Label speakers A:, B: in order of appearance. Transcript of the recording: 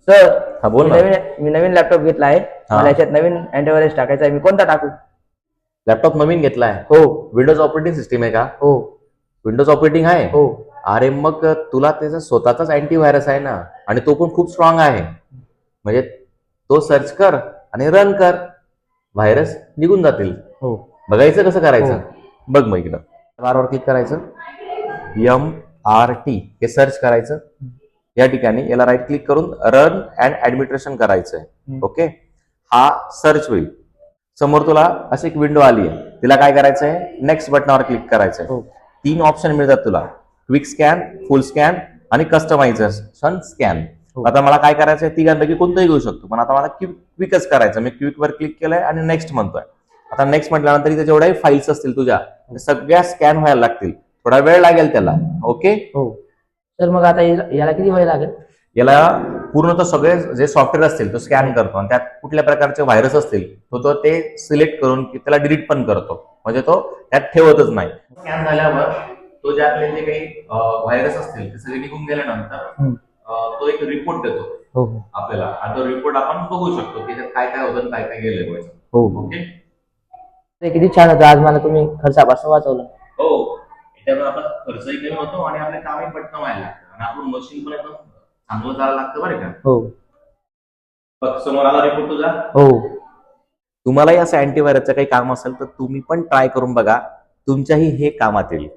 A: Sir
B: हा बोल ना.
A: मी नवीन लॅपटॉप घेतला आहे. मला याच्यात नवीन अँटीव्हायरस टाकायचा आहे. मी कोणता टाकू?
B: लॅपटॉप नवीन घेतलाय?
A: हो
B: विंडोज ऑपरेटिंग सिस्टीम आहे का?
A: हो
B: विंडोज ऑपरेटिंग आहे?
A: हो.
B: अरे मग तुला त्याचा स्वतःचाच अँटीव्हायरस आहे ना, आणि तो पण खूप स्ट्रॉंग आहे. म्हणजे तो सर्च कर आणि रन कर, व्हायरस निघून जातील.
A: हो
B: बघायचं कसं करायचं. बघ मग इकडं बारवर क्लिक करायचं, MRT हे सर्च करायचं. या ठिकाणी याला राईट क्लिक करून रन अँड ऍडमिनिस्ट्रेशन करायचंय. ओके, हा सर्च होईल. समोर तुला अशी एक विंडो आली आहे, तिला काय करायचंय, नेक्स्ट बटनावर क्लिक करायचंय. 3 ऑप्शन मिळतात तुला, क्विक स्कॅन, फुल स्कॅन आणि कस्टमायझेशन स्कॅन. आता मला काय करायचंय, तिघांपैकी कोणतंही घेऊ शकतो, पण आता मला क्विकच करायचं. मी क्विक वर क्लिक केलंय आणि नेक्स्ट म्हणतोय. आता नेक्स्ट म्हटल्यानंतर इथे जेवढ्याही फाईल्स असतील तुझ्या सगळ्या स्कॅन व्हायला लागतील. थोडा वेळ लागेल त्याला. ओके
A: हो. तर मग आता याला किती वेळ लागेल?
B: याला पूर्ण सगळे जे सॉफ्टवेअर असतील तो स्कॅन करतो, आणि त्यात कुठल्या प्रकारचे व्हायरस असतील तो ते सिलेक्ट करून त्याला डिलीट पण करतो. म्हणजे तो त्यात ठेवतच नाही. स्कॅन झाल्यावर तो जे आपले जे काही व्हायरस असतील ते सगळे निघून गेल्यानंतर तो एक रिपोर्ट देतो आपल्याला, आणि तो रिपोर्ट आपण बघू शकतो की त्यात काय काय होतं, काय काय गेलंय. ओके,
A: ते किती छान होतं. आज मला तुम्ही खर्चापासून वाचवलं.
B: हो. त्यामुळे आपला खर्चही कमी होतो आणि आपले कामही पटकन व्हायला लागतं, आणि आपण मशीन पण एकदम चांगलं चालायला लागतं बरं का.
A: हो
B: बघ समोर आला रिपोर्ट तुझा.
A: हो.
B: तुम्हालाही असं अँटीव्हायरसचं काही काम असेल तर तुम्ही पण ट्राय करून बघा, तुमच्याही हे कामात येईल.